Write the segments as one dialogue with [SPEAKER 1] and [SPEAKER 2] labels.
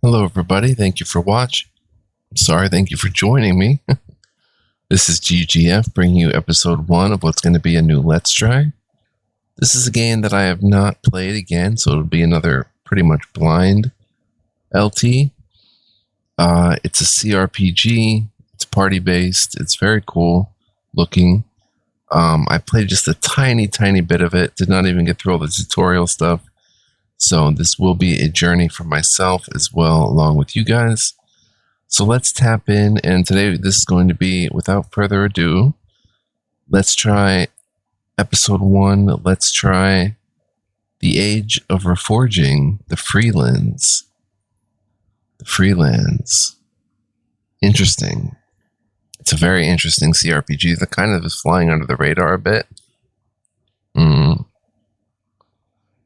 [SPEAKER 1] Hello, everybody. Thank you for watching. Thank you for joining me. This is GGF bringing you episode 1 of what's going to be a new Let's Try. This is a game that I have not played again, so it'll be another pretty much blind LT. It's a CRPG. It's party-based. It's very cool looking. I played just a tiny bit of it. Did not even get through all the tutorial stuff. So this will be a journey for myself as well, along with you guys. So let's tap in, and today this is going to be, without further ado, let's try episode 1. Let's try The Age of Reforging, the Freelands. The Freelands. Interesting. It's a very interesting CRPG that kind of is flying under the radar a bit.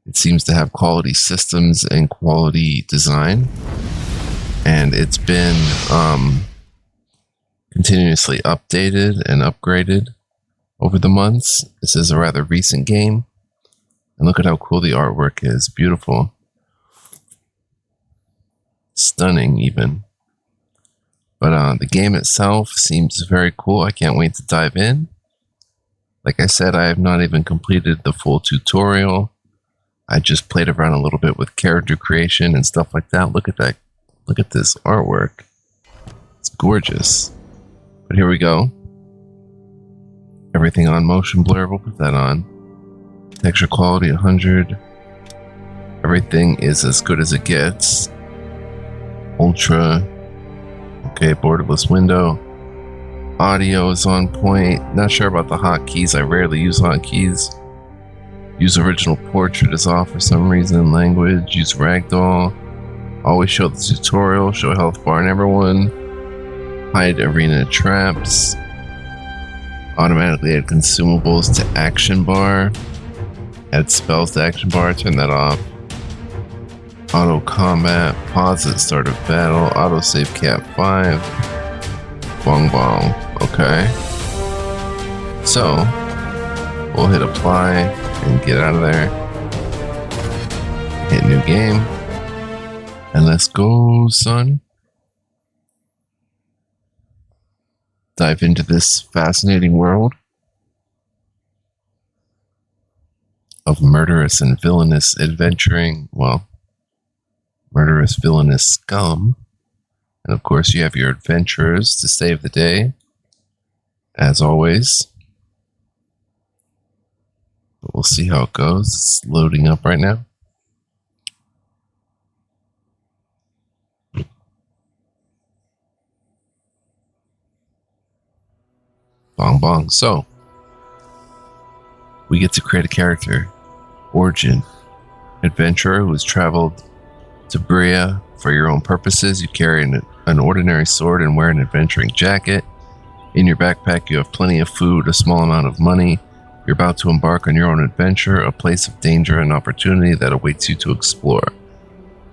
[SPEAKER 1] It seems to have quality systems and quality design, and it's been continuously updated and upgraded over the months. This is a rather recent game, and look at how cool the artwork is. Beautiful. Stunning, even. But the game itself seems very cool. I can't wait to dive in. Like I said, I have not even completed the full tutorial. I just played around a little bit with character creation and stuff like that. Look at that. Look at this artwork. It's gorgeous. But here we go. Everything on motion blur. We'll put that on. Texture quality 100. Everything is as good as it gets. Ultra. Okay, borderless window. Audio is on point. Not sure about the hotkeys. I rarely use hotkeys. Use original portrait is off for some reason. Language, use ragdoll. Always show the tutorial, show health bar and everyone. Hide arena traps. Automatically add consumables to action bar. Add spells to action bar, turn that off. Auto combat, pause at start of battle, auto save cap 5. Bong bong, okay. So, we'll hit apply and get out of there. Hit new game. And let's go, son. Dive into this fascinating world of murderous and villainous adventuring. Well, murderous, villainous scum. And of course, you have your adventurers to save the day, as always. But we'll see how it goes. It's loading up right now. Bong bong. So, we get to create a character. Origin. Adventurer who has traveled to Bria for your own purposes. You carry an ordinary sword and wear an adventuring jacket. In your backpack, you have plenty of food, a small amount of money. You're about to embark on your own adventure, a place of danger and opportunity that awaits you to explore.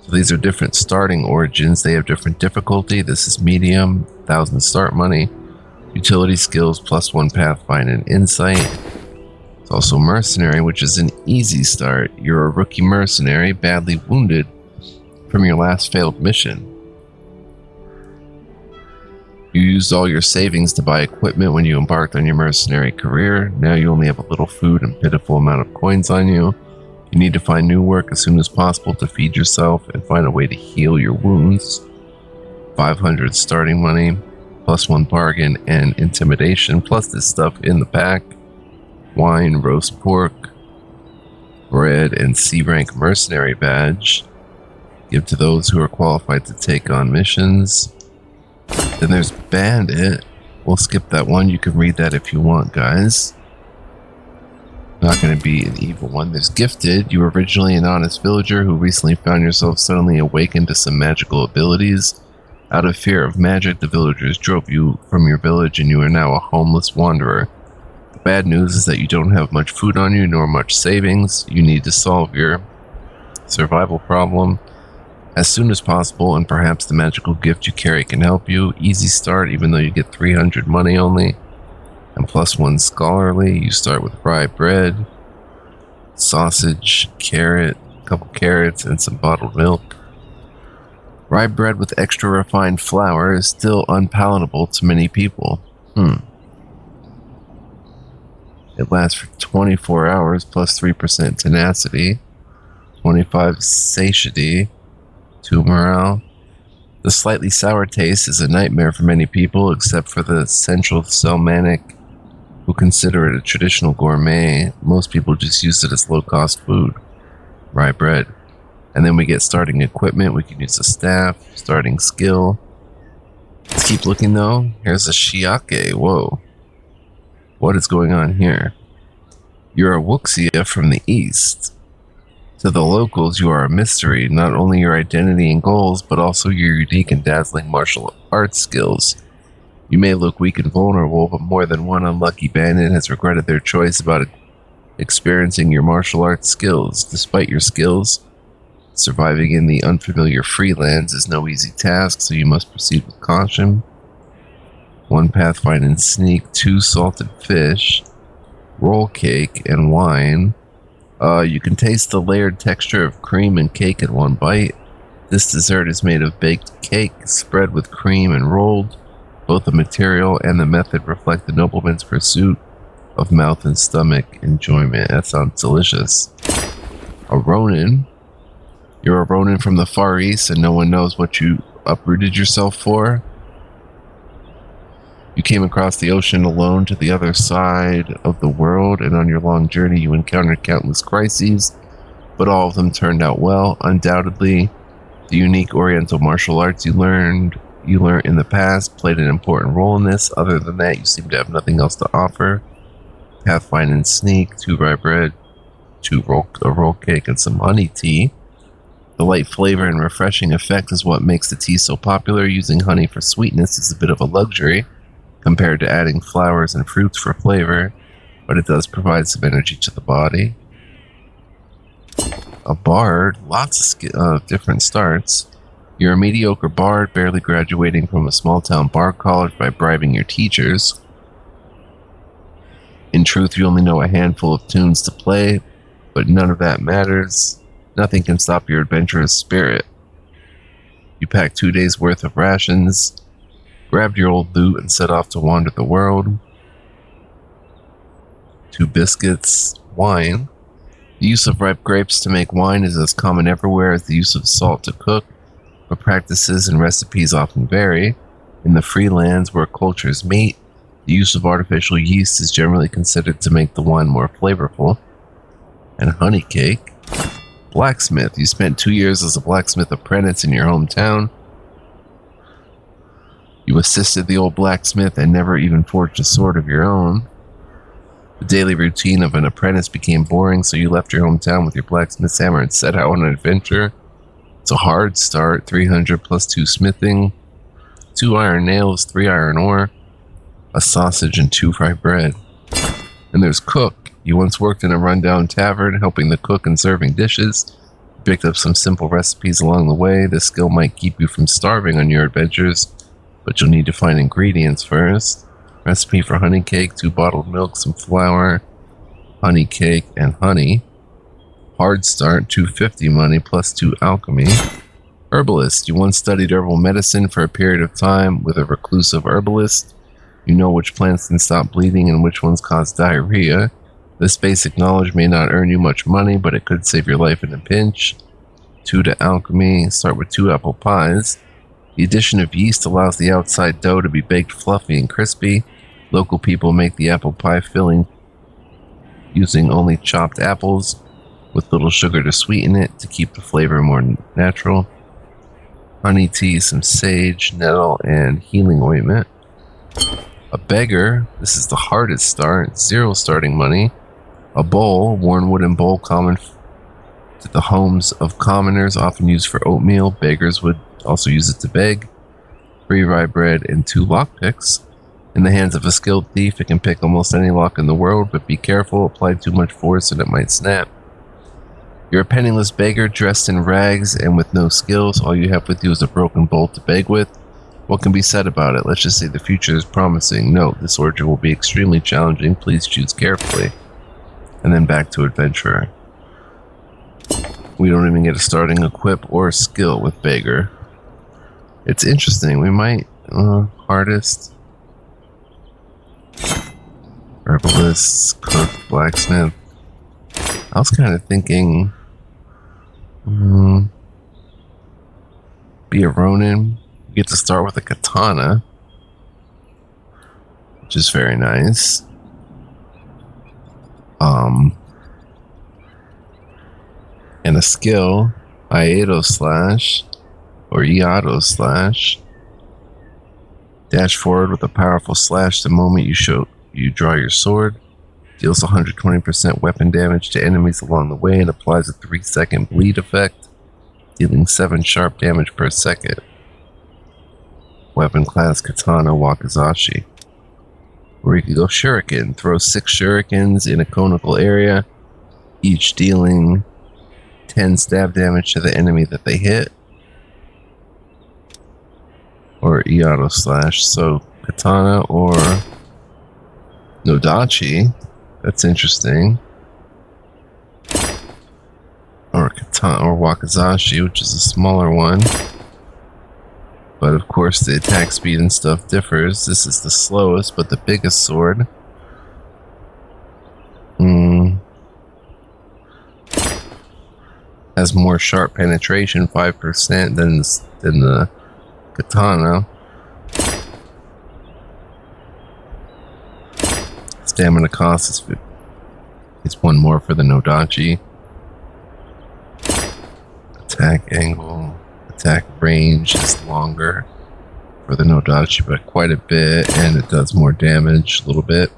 [SPEAKER 1] So these are different starting origins. They have different difficulty. This is medium, 1,000 start money. Utility skills, +1 pathfind and insight. It's also mercenary, which is an easy start. You're a rookie mercenary, badly wounded from your last failed mission. You used all your savings to buy equipment when you embarked on your mercenary career. Now you only have a little food and pitiful amount of coins on you. You need to find new work as soon as possible to feed yourself and find a way to heal your wounds. 500 starting money, +1 bargain and intimidation, plus this stuff in the pack. Wine, roast pork, bread, and C-rank mercenary badge. Give to those who are qualified to take on missions. Then there's Bandit. We'll skip that one. You can read that if you want, guys. Not going to be an evil one. There's Gifted. You were originally an honest villager who recently found yourself suddenly awakened to some magical abilities. Out of fear of magic, the villagers drove you from your village and you are now a homeless wanderer. The bad news is that you don't have much food on you nor much savings. You need to solve your survival problem as soon as possible, and perhaps the magical gift you carry can help you. Easy start, even though you get 300 money only. And +1 scholarly. You start with rye bread, sausage, carrot, a couple carrots, and some bottled milk. Rye bread with extra refined flour is still unpalatable to many people. It lasts for 24 hours plus 3% tenacity, 25 satiety, 2 morale. The slightly sour taste is a nightmare for many people, except for the central Selmanic, who consider it a traditional gourmet. Most people just use it as low-cost food. Rye bread. And then we get starting equipment. We can use a staff, starting skill. Let's keep looking though. Here's a shiake. Whoa. What is going on here? You're a wuxia from the east. To the locals, you are a mystery, not only your identity and goals, but also your unique and dazzling martial arts skills. You may look weak and vulnerable, but more than one unlucky bandit has regretted their choice about experiencing your martial arts skills. Despite your skills, surviving in the unfamiliar Freelands is no easy task, so you must proceed with caution. 1 pathfind and sneak, 2 salted fish, roll cake, and wine. You can taste the layered texture of cream and cake in one bite. This dessert is made of baked cake, spread with cream and rolled. Both the material and the method reflect the nobleman's pursuit of mouth and stomach enjoyment. That sounds delicious. A Ronin. You're a Ronin from the Far East and no one knows what you uprooted yourself for. You came across the ocean alone to the other side of the world, and on your long journey you encountered countless crises, but all of them turned out well. Undoubtedly, the unique Oriental martial arts you learned in the past played an important role in this. Other than that, you seem to have nothing else to offer. Pathfind and sneak, 2 rye bread, a roll cake, and some honey tea. The light flavor and refreshing effect is what makes the tea so popular. Using honey for sweetness is a bit of a luxury compared to adding flowers and fruits for flavor, but it does provide some energy to the body. A bard, lots of different starts. You're a mediocre bard, barely graduating from a small-town bard college by bribing your teachers. In truth, you only know a handful of tunes to play, but none of that matters. Nothing can stop your adventurous spirit. You pack 2 days' worth of rations, grabbed your old loot, and set off to wander the world. 2 biscuits, wine. The use of ripe grapes to make wine is as common everywhere as the use of salt to cook, but practices and recipes often vary. In the Freelands, where cultures meet, the use of artificial yeast is generally considered to make the wine more flavorful. And honey cake. Blacksmith. You spent 2 years as a blacksmith apprentice in your hometown. You assisted the old blacksmith and never even forged a sword of your own. The daily routine of an apprentice became boring, so you left your hometown with your blacksmith's hammer and set out on an adventure. It's a hard start, 300 plus 2 smithing, 2 iron nails, 3 iron ore, a sausage, and 2 rye bread. And there's cook. You once worked in a rundown tavern, helping the cook and serving dishes. You picked up some simple recipes along the way. This skill might keep you from starving on your adventures, but you'll need to find ingredients first. Recipe for honey cake, 2 bottled milk, some flour, honey cake, and honey. Hard start, 250 money plus 2 alchemy. Herbalist. You once studied herbal medicine for a period of time with a reclusive herbalist. You know which plants can stop bleeding and which ones cause diarrhea. This basic knowledge may not earn you much money, but it could save your life in a pinch. 2 to alchemy. Start with 2 apple pies. The addition of yeast allows the outside dough to be baked fluffy and crispy. Local people make the apple pie filling using only chopped apples with little sugar to sweeten it to keep the flavor more natural. Honey tea, some sage, nettle, and healing ointment. A beggar. This is the hardest start. 0 starting money. A bowl, worn wooden bowl common to the homes of commoners, often used for oatmeal. Beggars would also use it to beg. 3 rye bread and 2 lockpicks. In the hands of a skilled thief, it can pick almost any lock in the world, but be careful, apply too much force and it might snap. You're a penniless beggar dressed in rags and with no skills. All you have with you is a broken bowl to beg with. What can be said about it? Let's just say the future is promising. Note, this order will be extremely challenging. Please choose carefully. And then back to adventurer. We don't even get a starting equip or skill with beggar. It's interesting. We might hardest, herbalist, cook, blacksmith. I was kind of thinking be a Ronin. You get to start with a katana, which is very nice. And a skill, Iato slash or Iato slash. Dash forward with a powerful slash the moment you draw your sword. Deals 120% weapon damage to enemies along the way and applies a 3-second bleed effect, dealing 7 sharp damage per second. Weapon class Katana Wakizashi. Or you can go Shuriken. Throw 6 shurikens in a conical area, each dealing 10 stab damage to the enemy that they hit. Or Iato slash. So Katana or Nodachi. That's interesting. Or Katana or Wakizashi, which is a smaller one. But of course the attack speed and stuff differs. This is the slowest, but the biggest sword. Has more sharp penetration, 5% than the Katana. Stamina cost is 1 more for the Nodachi. Attack angle, attack range is longer for the Nodachi, but quite a bit, and it does more damage a little bit.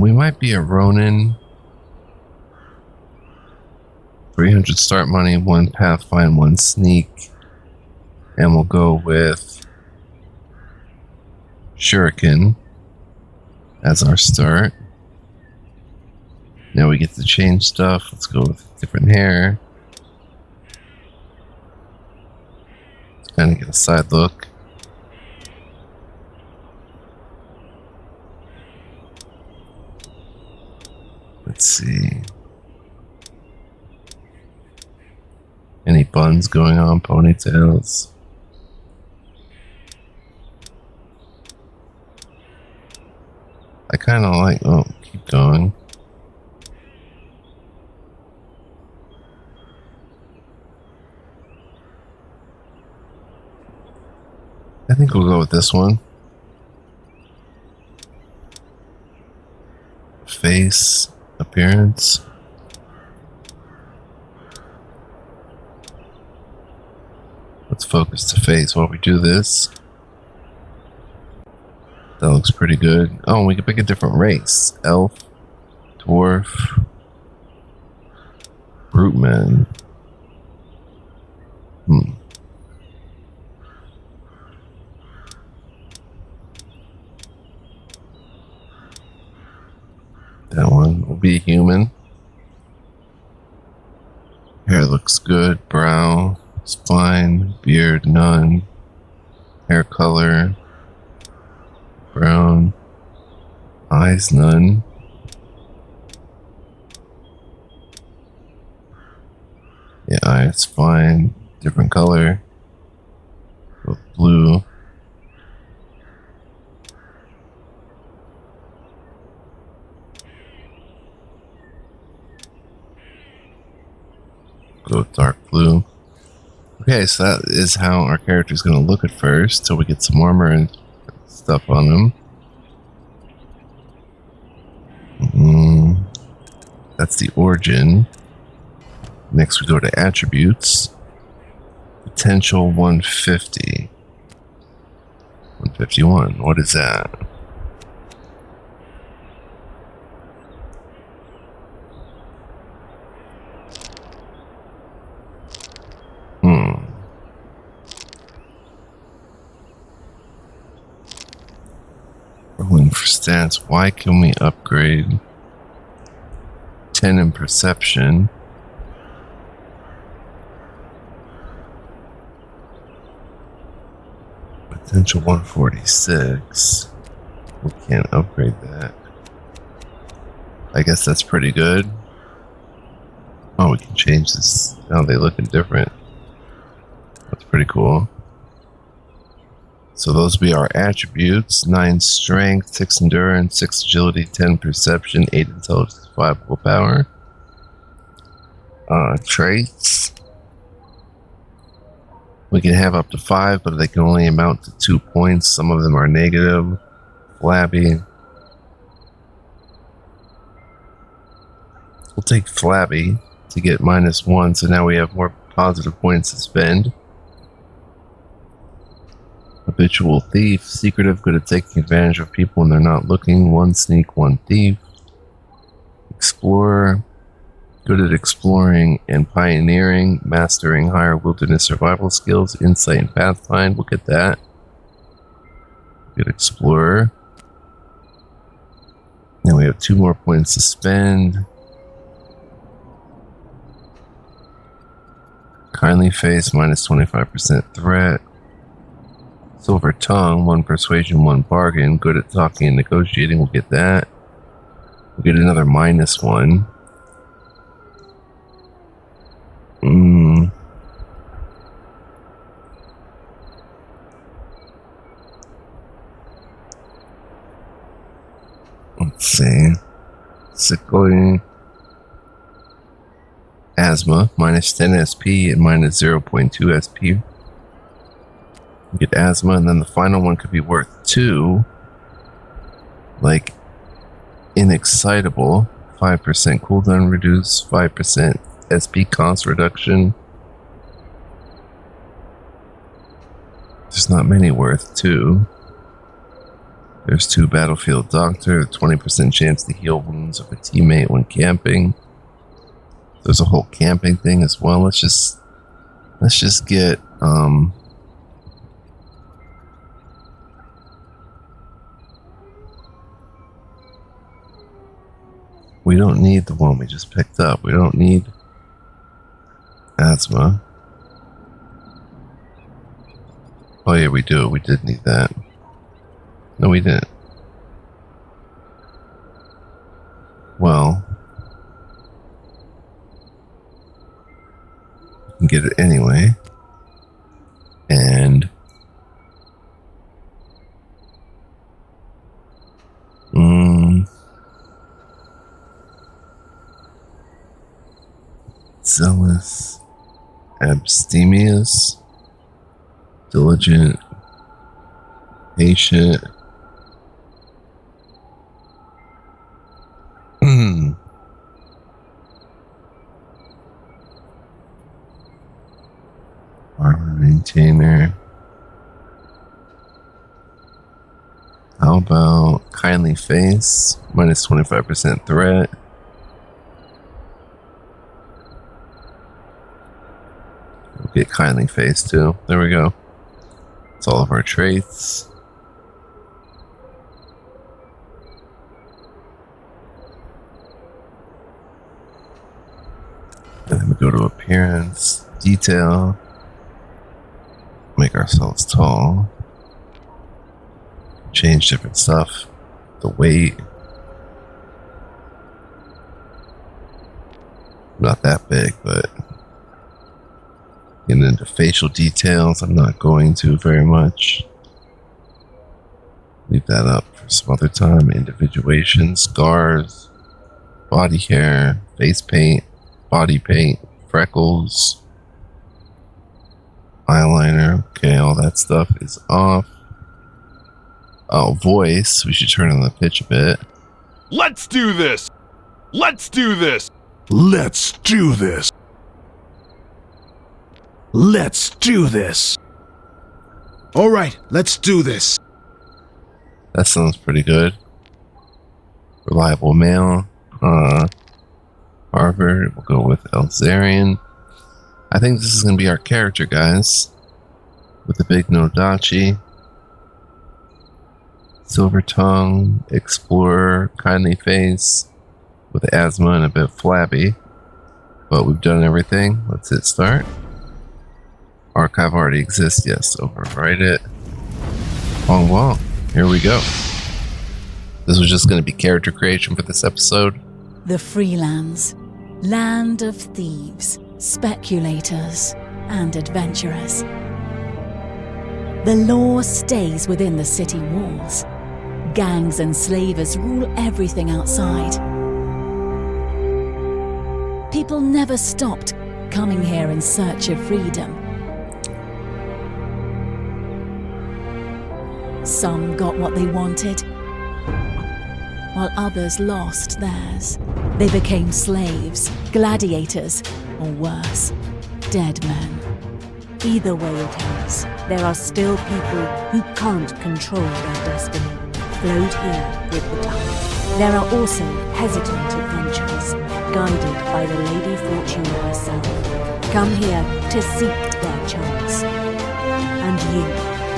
[SPEAKER 1] We might be a Ronin. 300 start money, 1 pathfind, 1 sneak. And we'll go with Shuriken as our start. Now we get to change stuff. Let's go with different hair. Let's kind of get a side look. Let's see. Any buns going on? Ponytails? I kind of like... Oh, keep going. I think we'll go with this one. Face, appearance. Let's focus the face while we do this. That looks pretty good. Oh, we can pick a different race. Elf, dwarf, brute man. That one will be human. Hair looks good. Brow, spine, beard, none. Hair color, brown. Eyes, none. Yeah, eyes fine. Different color. Blue. Go dark blue. Okay, so that is how our character is going to look at first, till we get some armor and stuff on him. That's the origin. Next we go to attributes. Potential 150. 151. What is that? Rolling for stats. Why can we upgrade 10 in perception? Potential 146. We can't upgrade that. I guess that's pretty good. Oh, we can change this. Now they looking different. It's pretty cool. So those be our attributes: 9 strength, 6 endurance, 6 agility, 10 perception, 8 intelligence, 5 willpower. Traits. We can have up to 5, but they can only amount to 2 points. Some of them are negative. Flabby. We'll take Flabby to get -1, so now we have more positive points to spend. Habitual thief. Secretive, good at taking advantage of people when they're not looking. 1 sneak, 1 thief. Explorer. Good at exploring and pioneering, mastering higher wilderness survival skills, insight and pathfind. We'll get that. Good explorer. Now we have 2 more points to spend. Kindly face, -25% threat. Silver tongue, 1 persuasion, 1 bargain. Good at talking and negotiating. We'll get that. We'll get another -1. Let's see. Sickly. Asthma, -10 SP and -0.2 SP. You get asthma, and then the final one could be worth 2. Like, inexcitable. 5% cooldown reduce, 5% SP cost reduction. There's not many worth 2. There's 2 battlefield doctor, 20% chance to heal wounds of a teammate when camping. There's a whole camping thing as well. Let's just get we don't need the one we just picked up. We don't need asthma. Oh yeah, we do. We did need that. No, we didn't. Well, we can get it anyway. And zealous, abstemious, diligent, patient. Armor maintainer. How about kindly face? -25% threat. We'll get kindly face too. There we go. It's all of our traits. And then we go to appearance, detail, make ourselves tall, change different stuff, the weight. Not that big, but getting into facial details, I'm not going to very much. Leave that up for some other time. Individuation, scars, body hair, face paint, body paint, freckles, eyeliner. Okay, all that stuff is off. Oh, voice. We should turn on the pitch a bit.
[SPEAKER 2] Let's do this! Let's do this!
[SPEAKER 3] Let's do this! Let's do this! Alright, let's do this!
[SPEAKER 1] That sounds pretty good. Reliable male. Harvard. We'll go with Elzarian. I think this is going to be our character, guys. With the big Nodachi. Silver tongue. Explorer. Kindly face. With asthma and a bit flabby. But we've done everything. Let's hit start. Archive already exists. Yes, overwrite it. Wong wong. Here we go. This was just going to be character creation for this episode.
[SPEAKER 4] The Freelands, land of thieves, speculators, and adventurers. The law stays within the city walls. Gangs and slavers rule everything outside. People never stopped coming here in search of freedom. Some got what they wanted, while others lost theirs. They became slaves, gladiators, or worse, dead men.
[SPEAKER 5] Either way it ends, there are still people who can't control their destiny, flowed here with the tide. There are also hesitant adventurers, guided by the Lady Fortune herself, come here to seek their chance. And you,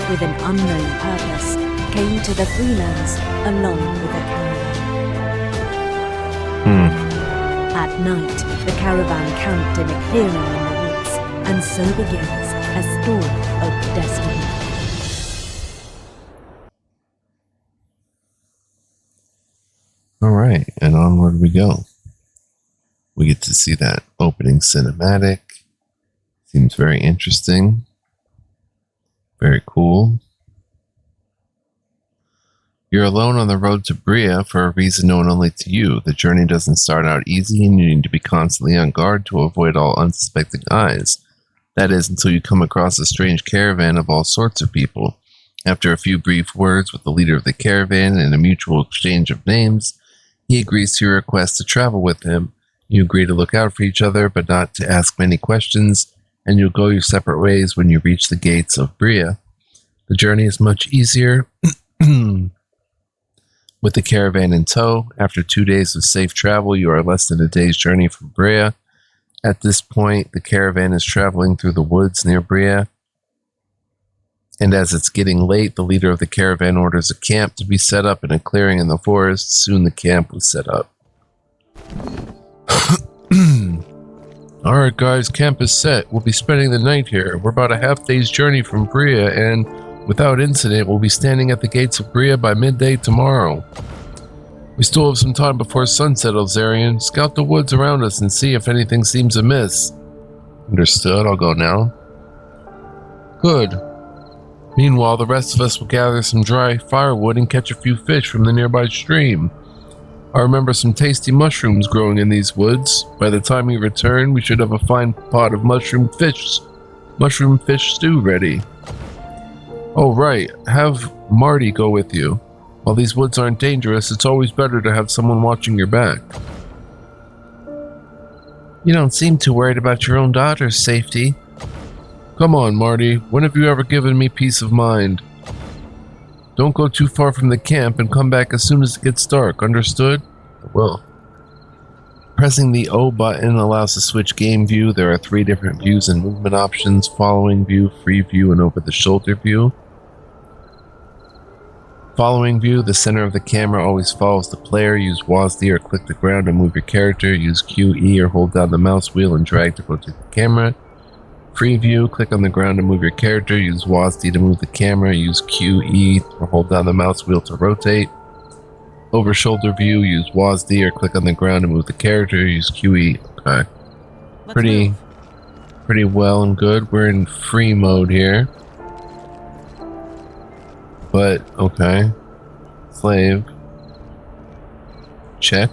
[SPEAKER 5] with an unknown purpose, came to the Freelands along with a caravan. At night, the caravan camped in a clearing in the woods, and so begins a story of destiny.
[SPEAKER 1] Alright, and onward we go. We get to see that opening cinematic. Seems very interesting. Very cool. You're alone on the road to Bria for a reason known only to you. The journey doesn't start out easy, and you need to be constantly on guard to avoid all unsuspecting eyes. That is, until you come across a strange caravan of all sorts of people. After a few brief words with the leader of the caravan and a mutual exchange of names, he agrees to your request to travel with him. You agree to look out for each other, but not to ask many questions, and you'll go your separate ways when you reach the gates of Bria. The journey is much easier with the caravan in tow. After 2 days of safe travel, you are less than a day's journey from Bria. At this point, the caravan is traveling through the woods near Bria, and as it's getting late, the leader of the caravan orders a camp to be set up in a clearing in the forest. Soon the camp was set up. Alright guys, camp is set. We'll be spending the night here. We're about a half-day's journey from Bria, and without incident, we'll be standing at the gates of Bria by midday tomorrow. We still have some time before sunset, Elzarian. Scout the woods around us and see if anything seems amiss. Understood, I'll go now. Good. Meanwhile, the rest of us will gather some dry firewood and catch a few fish from the nearby stream. I remember some tasty mushrooms growing in these woods. By the time we return, we should have a fine pot of mushroom fish stew ready. Oh right, have Marty go with you. While these woods aren't dangerous, it's always better to have someone watching your back. You don't seem too worried about your own daughter's safety. Come on, Marty. When have you ever given me peace of mind? Don't go too far from the camp and come back as soon as it gets dark, understood? I will. Pressing the O button allows to switch game view. There are 3 different views and movement options: following view, free view, and over-the-shoulder view. Following view, the center of the camera always follows the player. Use WASD or click the ground to move your character. Use QE or hold down the mouse wheel and drag to rotate the camera. Free view, click on the ground to move your character. Use WASD to move the camera. Use QE or hold down the mouse wheel to rotate. Over shoulder view, use WASD or click on the ground to move the character. Use QE. Okay. Pretty well and good. We're in free mode here. But, okay. Slave. Check.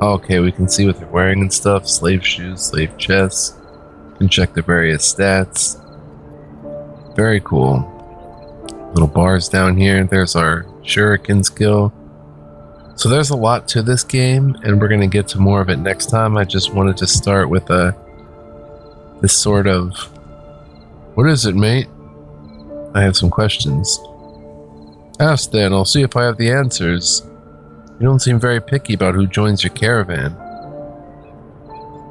[SPEAKER 1] Okay, we can see what they're wearing and stuff. Slave shoes, slave chests. Can check the various stats. Very cool. Little bars down here. There's our shuriken skill. So there's a lot to this game, and we're going to get to more of it next time. I just wanted to start with this sort of... What is it, mate? I have some questions. Ask then, I'll see if I have the answers. You don't seem very picky about who joins your caravan.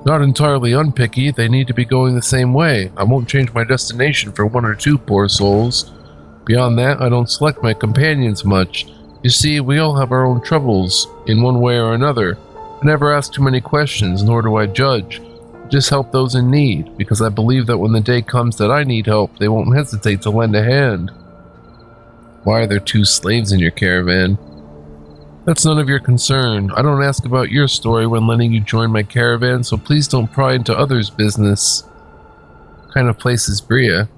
[SPEAKER 1] Not entirely unpicky, they need to be going the same way. I won't change my destination for 1 or 2 poor souls. Beyond that, I don't select my companions much. You see, we all have our own troubles, in one way or another. I never ask too many questions, nor do I judge. Just help those in need, because I believe that when the day comes that I need help, they won't hesitate to lend a hand. Why are there 2 slaves in your caravan? That's none of your concern. I don't ask about your story when letting you join my caravan, so please don't pry into others' business. What kind of place is Bria?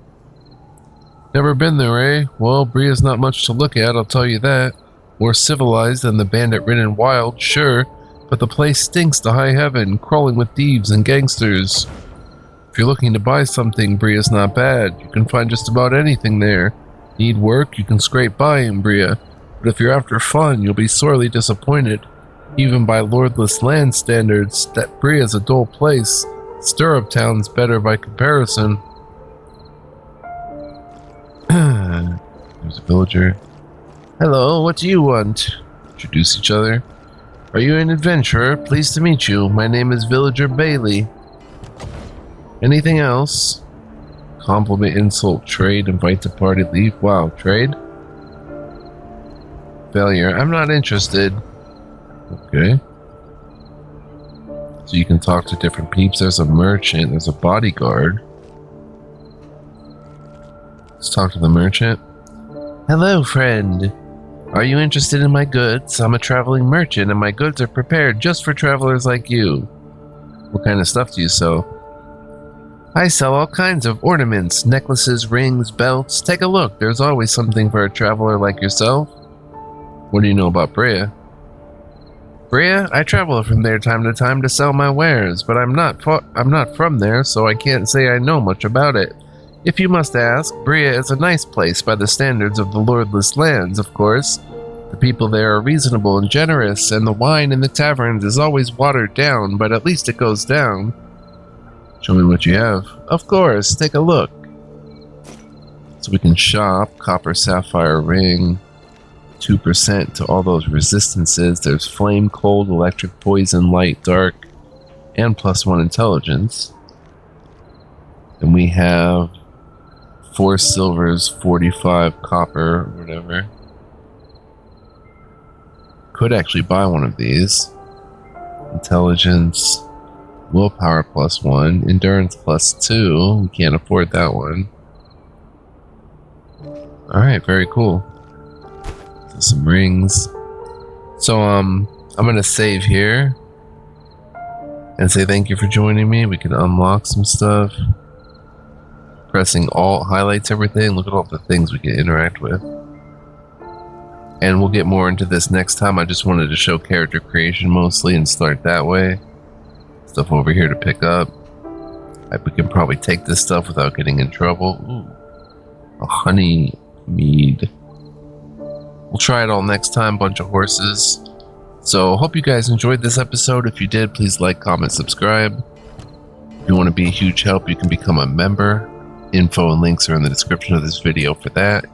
[SPEAKER 1] Never been there, eh? Well, Bria's not much to look at, I'll tell you that. More civilized than the bandit-ridden wild, sure, but the place stinks to high heaven, crawling with thieves and gangsters. If you're looking to buy something, Bria's not bad. You can find just about anything there. Need work, you can scrape by in Bria. But if you're after fun, you'll be sorely disappointed. Even by lordless land standards, that Bria's a dull place. Stirrup Town's better by comparison. There's a villager. Hello, what do you want? Introduce each other. Are you an adventurer? Pleased to meet you. My name is Villager Bailey. Anything else? Compliment, insult, trade, invite to party, leave. Wow, trade? Failure. I'm not interested. Okay. So you can talk to different peeps. There's a merchant. There's a bodyguard. Let's talk to the merchant. Hello, friend. Are you interested in my goods? I'm a traveling merchant, and my goods are prepared just for travelers like you. What kind of stuff do you sell? I sell all kinds of ornaments, necklaces, rings, belts. Take a look. There's always something for a traveler like yourself. What do you know about Bria? Bria? I travel from there time to time to sell my wares, but I'm not from there, so I can't say I know much about it. If you must ask, Bria is a nice place by the standards of the lordless lands, of course. The people there are reasonable and generous, and the wine in the taverns is always watered down, but at least it goes down. Show me what you have. Of course, take a look. So we can shop. Copper sapphire ring. 2% to all those resistances. There's flame, cold, electric, poison, light, dark, and +1 intelligence. And we have 4 silvers, 45 copper, whatever. Could actually buy one of these. Intelligence, willpower +1, endurance +2. We can't afford that one. Alright, very cool. So some rings. So I'm gonna save here and say thank you for joining me. We can unlock some stuff. Pressing Alt highlights everything. Look at all the things we can interact with. And we'll get more into this next time. I just wanted to show character creation mostly and start that way. Stuff over here to pick up. We can probably take this stuff without getting in trouble. Ooh, a honey mead. We'll try it all next time. Bunch of horses. So hope you guys enjoyed this episode. If you did, please like, comment, subscribe. If you want to be a huge help, you can become a member. Info and links are in the description of this video for that,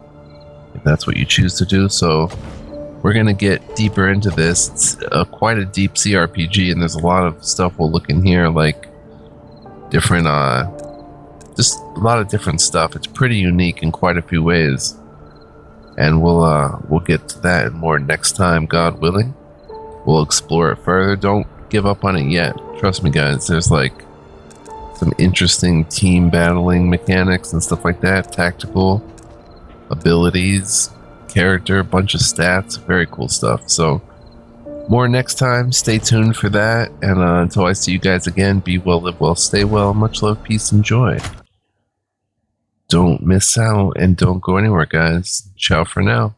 [SPEAKER 1] if that's what you choose to do. So we're going to get deeper into this. It's quite a deep CRPG, and there's a lot of stuff we'll look in here, like different, just a lot of different stuff. It's pretty unique in quite a few ways, and we'll get to that and more next time, God willing. We'll explore it further. Don't give up on it yet. Trust me, guys. There's like some interesting team battling mechanics and stuff like that. Tactical abilities, character, bunch of stats, very cool stuff. So more next time. Stay tuned for that. And until I see you guys again, be well, live well, stay well. Much love, peace, and joy. Don't miss out and don't go anywhere, guys. Ciao for now.